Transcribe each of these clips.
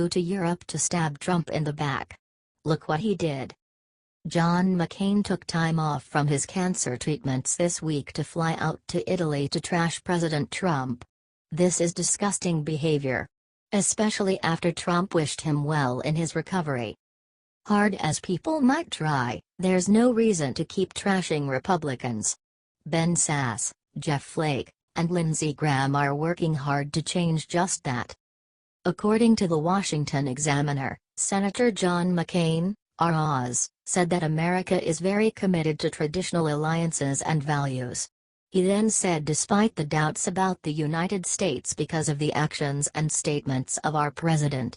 to Europe to stab Trump in the back. Look what he did. John McCain took time off from his cancer treatments this week to fly out to Italy to trash President Trump. This is disgusting behavior. Especially after Trump wished him well in his recovery. Hard as people might try, there's no reason to keep trashing Republicans. Ben Sasse, Jeff Flake, and Lindsey Graham are working hard to change just that. According to the Washington Examiner, Senator John McCain, R.Oz., said that America is very committed to traditional alliances and values. He then said despite the doubts about the United States because of the actions and statements of our president.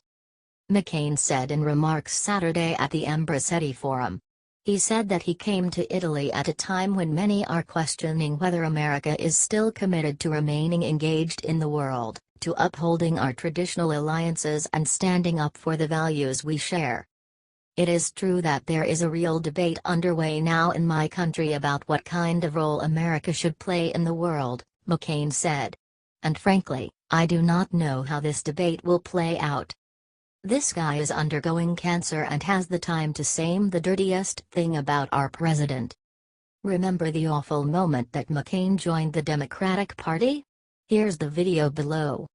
McCain said in remarks Saturday at the Ambrosetti Forum. He said that he came to Italy at a time when many are questioning whether America is still committed to remaining engaged in the world, to upholding our traditional alliances and standing up for the values we share. It is true that there is a real debate underway now in my country about what kind of role America should play in the world, McCain said. And frankly, I do not know how this debate will play out. This guy is undergoing cancer and has the time to say the dirtiest thing about our president. Remember the awful moment that McCain joined the Democratic Party? Here's the video below.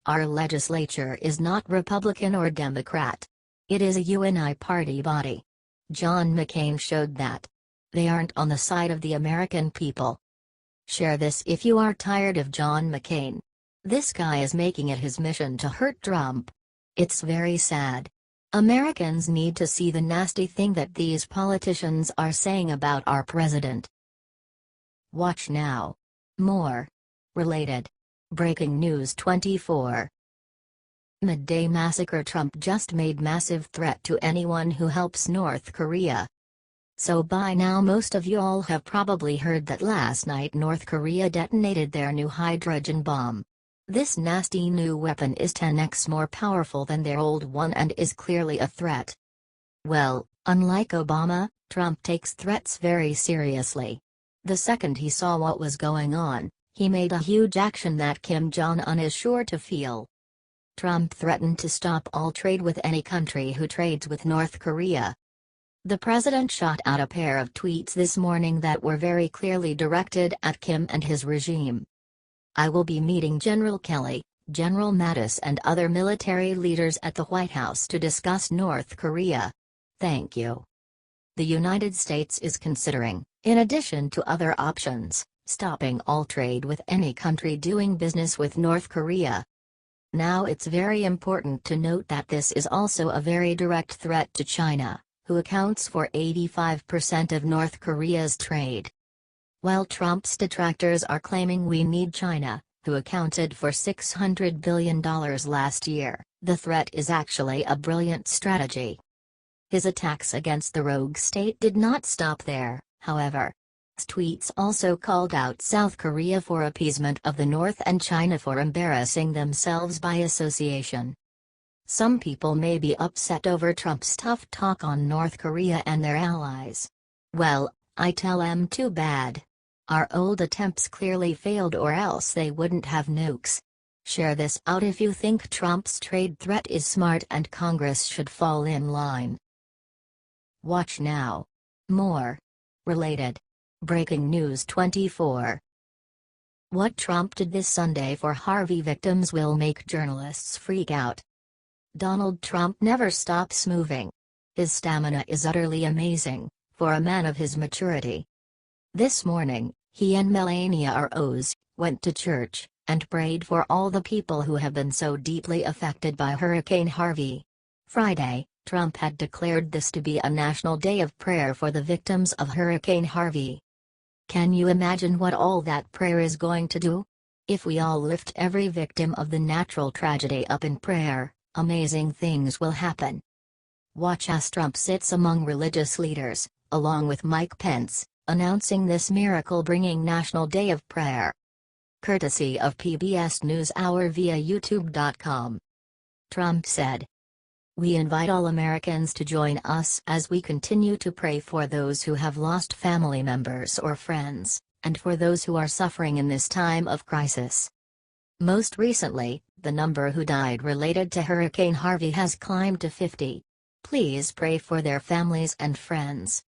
Our legislature is not Republican or Democrat. It is a UNI body. John McCain showed that. They aren't on the side of the American people. Share this if you are tired of John McCain. This guy is making it his mission to hurt Trump. It's very sad. Americans need to see the nasty thing that these politicians are saying about our president. Watch now. More. Related. Breaking News 24. Midday massacre. Trump just made massive threat to anyone who helps North Korea. So by now most of y'all have probably heard that last night North Korea detonated their new hydrogen bomb. This nasty new weapon is 10x more powerful than their old one and is clearly a threat. Well, unlike Obama, Trump takes threats very seriously. The second he saw what was going on, he made a huge action that Kim Jong-un is sure to feel. Trump threatened to stop all trade with any country who trades with North Korea. The president shot out a pair of tweets this morning that were very clearly directed at Kim and his regime. I will be meeting General Kelly, General Mattis and other military leaders at the White House to discuss North Korea. Thank you. The United States is considering, in addition to other options, stopping all trade with any country doing business with North Korea. Now it's very important to note that this is also a very direct threat to China, who accounts for 85% of North Korea's trade. While Trump's detractors are claiming we need China, who accounted for $600 billion last year, the threat is actually a brilliant strategy. His attacks against the rogue state did not stop there, however. His tweets also called out South Korea for appeasement of the North and China for embarrassing themselves by association. Some people may be upset over Trump's tough talk on North Korea and their allies. Well, I tell 'em too bad. Our old attempts clearly failed or else they wouldn't have nukes. Share this out if you think Trump's trade threat is smart and Congress should fall in line. Watch now. More. Related. Breaking News 24. What Trump did this Sunday for Harvey victims will make journalists freak out. Donald Trump never stops moving. His stamina is utterly amazing, for a man of his maturity. This morning, he and Melania R.O.S. went to church, and prayed for all the people who have been so deeply affected by Hurricane Harvey. Friday, Trump had declared this to be a national day of prayer for the victims of Hurricane Harvey. Can you imagine what all that prayer is going to do? If we all lift every victim of the natural tragedy up in prayer, amazing things will happen. Watch as Trump sits among religious leaders, along with Mike Pence, announcing this miracle-bringing National Day of Prayer. Courtesy of PBS NewsHour via YouTube.com. Trump said, "We invite all Americans to join us as we continue to pray for those who have lost family members or friends, and for those who are suffering in this time of crisis. Most recently, the number who died related to Hurricane Harvey has climbed to 50. Please pray for their families and friends.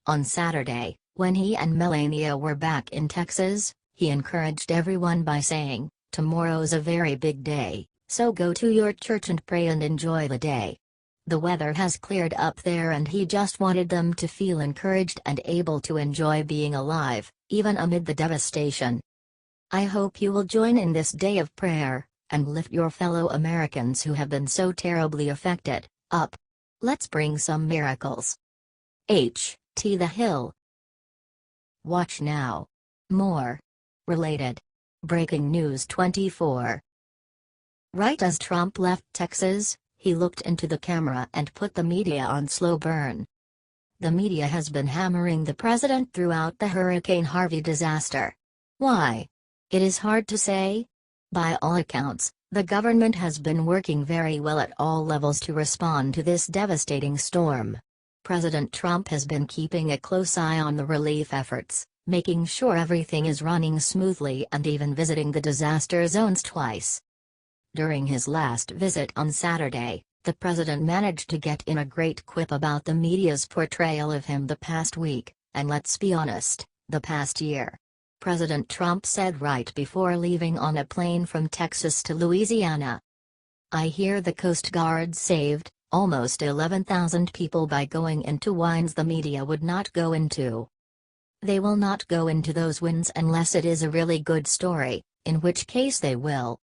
On Saturday, when he and Melania were back in Texas, he encouraged everyone by saying, "Tomorrow's a very big day, so go to your church and pray and enjoy the day." The weather has cleared up there and he just wanted them to feel encouraged and able to enjoy being alive, even amid the devastation. "I hope you will join in this day of prayer, and lift your fellow Americans who have been so terribly affected, up. Let's bring some miracles." H.T. The Hill. Watch now. More. Related. Breaking News 24. Right as Trump left Texas, he looked into the camera and put the media on slow burn. The media has been hammering the president throughout the Hurricane Harvey disaster. Why? It is hard to say. By all accounts, the government has been working very well at all levels to respond to this devastating storm. President Trump has been keeping a close eye on the relief efforts, making sure everything is running smoothly and even visiting the disaster zones twice. During his last visit on Saturday, the president managed to get in a great quip about the media's portrayal of him the past week, and let's be honest, the past year. President Trump said right before leaving on a plane from Texas to Louisiana, "I hear the Coast Guard saved almost 11,000 people by going into wines the media would not go into. They will not go into those wins unless it is a really good story, in which case they will."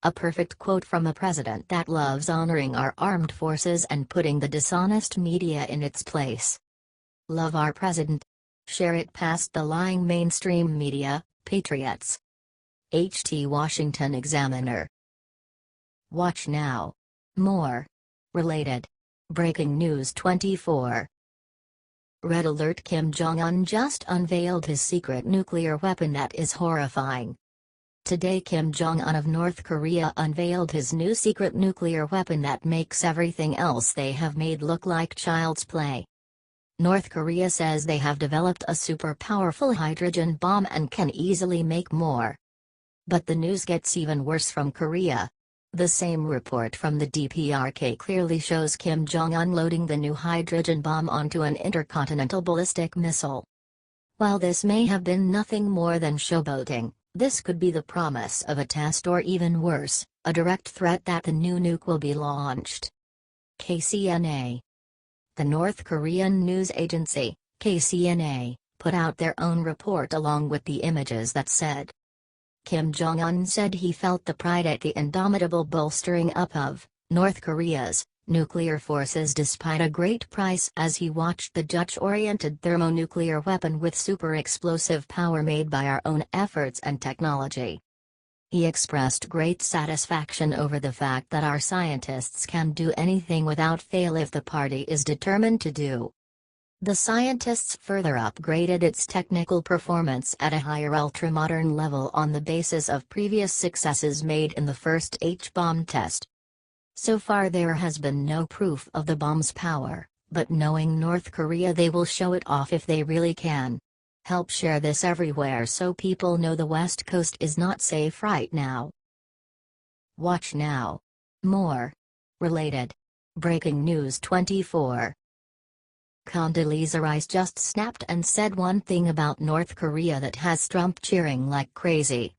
A perfect quote from a president that loves honoring our armed forces and putting the dishonest media in its place. Love our president. Share it past the lying mainstream media, patriots. H.T. Washington Examiner. Watch now. More. Related. Breaking News 24. Red alert: Kim Jong-un just unveiled his secret nuclear weapon that is horrifying. Today Kim Jong-un of North Korea unveiled his new secret nuclear weapon that makes everything else they have made look like child's play. North Korea says they have developed a super powerful hydrogen bomb and can easily make more. But the news gets even worse from Korea. The same report from the DPRK clearly shows Kim Jong-un loading the new hydrogen bomb onto an intercontinental ballistic missile. While this may have been nothing more than showboating, this could be the promise of a test or even worse, a direct threat that the new nuke will be launched. KCNA. The North Korean news agency, KCNA, put out their own report along with the images that said, Kim Jong-un said he felt the pride at the indomitable bolstering up of North Korea's nuclear forces despite a great price as he watched the Dutch-oriented thermonuclear weapon with super explosive power made by our own efforts and technology. He expressed great satisfaction over the fact that our scientists can do anything without fail if the party is determined to do. The scientists further upgraded its technical performance at a higher ultra-modern level on the basis of previous successes made in the first H-bomb test. So far there has been no proof of the bomb's power, but knowing North Korea, they will show it off if they really can. Help share this everywhere so people know the West Coast is not safe right now. Watch now. More. Related. Breaking News 24. Condoleezza Rice just snapped and said one thing about North Korea that has Trump cheering like crazy.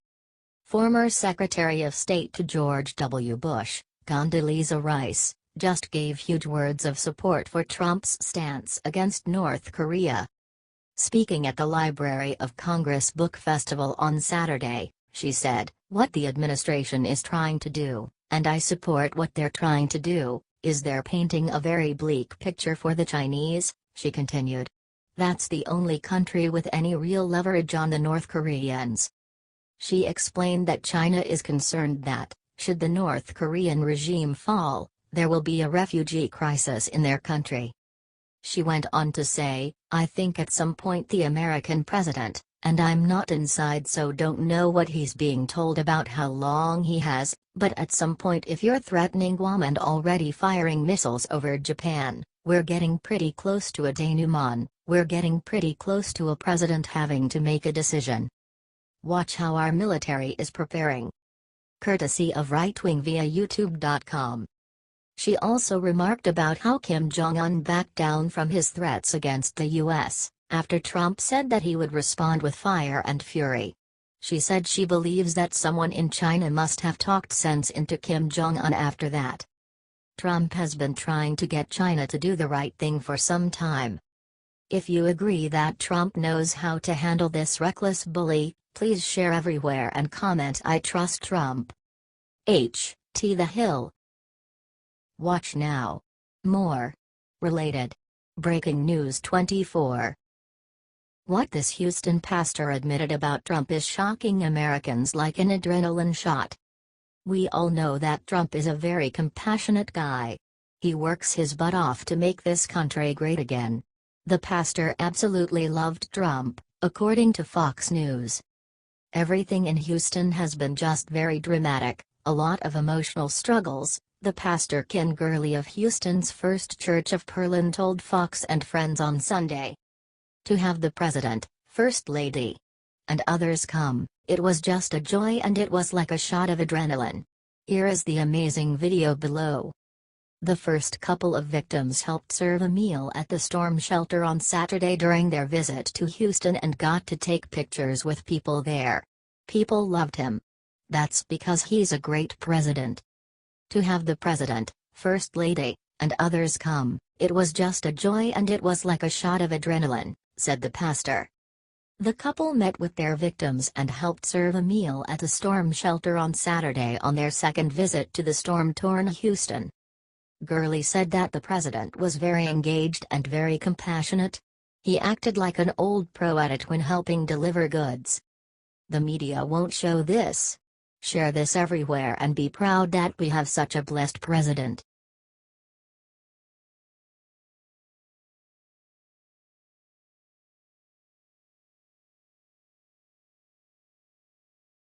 Former Secretary of State to George W. Bush, Condoleezza Rice, just gave huge words of support for Trump's stance against North Korea. Speaking at the Library of Congress Book Festival on Saturday, she said, "What the administration is trying to do, and I support what they're trying to do, is they're painting a very bleak picture for the Chinese," she continued. "That's the only country with any real leverage on the North Koreans." She explained that China is concerned that, should the North Korean regime fall, there will be a refugee crisis in their country. She went on to say, "I think at some point the American president, and I'm not inside so don't know what he's being told about how long he has, but at some point if you're threatening Guam and already firing missiles over Japan, we're getting pretty close to a denouement, we're getting pretty close to a president having to make a decision. Watch how our military is preparing." courtesy of Right-Wing via YouTube.com. She also remarked about how Kim Jong-un backed down from his threats against the U.S., after Trump said that he would respond with fire and fury. She said she believes that someone in China must have talked sense into Kim Jong-un after that. Trump has been trying to get China to do the right thing for some time. If you agree that Trump knows how to handle this reckless bully, please share everywhere and comment "I trust Trump." H.T. The Hill. Watch now. More. Related. Breaking News 24. What this Houston pastor admitted about Trump is shocking Americans like an adrenaline shot. We all know that Trump is a very compassionate guy. He works his butt off to make this country great again. The pastor absolutely loved Trump, according to Fox News. Everything in Houston has been just very dramatic, a lot of emotional struggles, the pastor Ken Gurley of Houston's First Church of Pearland told Fox and Friends on Sunday. To have the president, first lady, and others come, it was just a joy and it was like a shot of adrenaline. Here is the amazing video below. The first couple of victims helped serve a meal at the storm shelter on Saturday during their visit to Houston and got to take pictures with people there. People loved him. That's because he's a great president. To have the president, first lady, and others come, it was just a joy and it was like a shot of adrenaline, said the pastor. The couple met with their victims and helped serve a meal at a storm shelter on Saturday on their second visit to the storm-torn Houston. Gurley said that the president was very engaged and very compassionate. He acted like an old pro at it when helping deliver goods. The media won't show this. Share this everywhere and be proud that we have such a blessed president.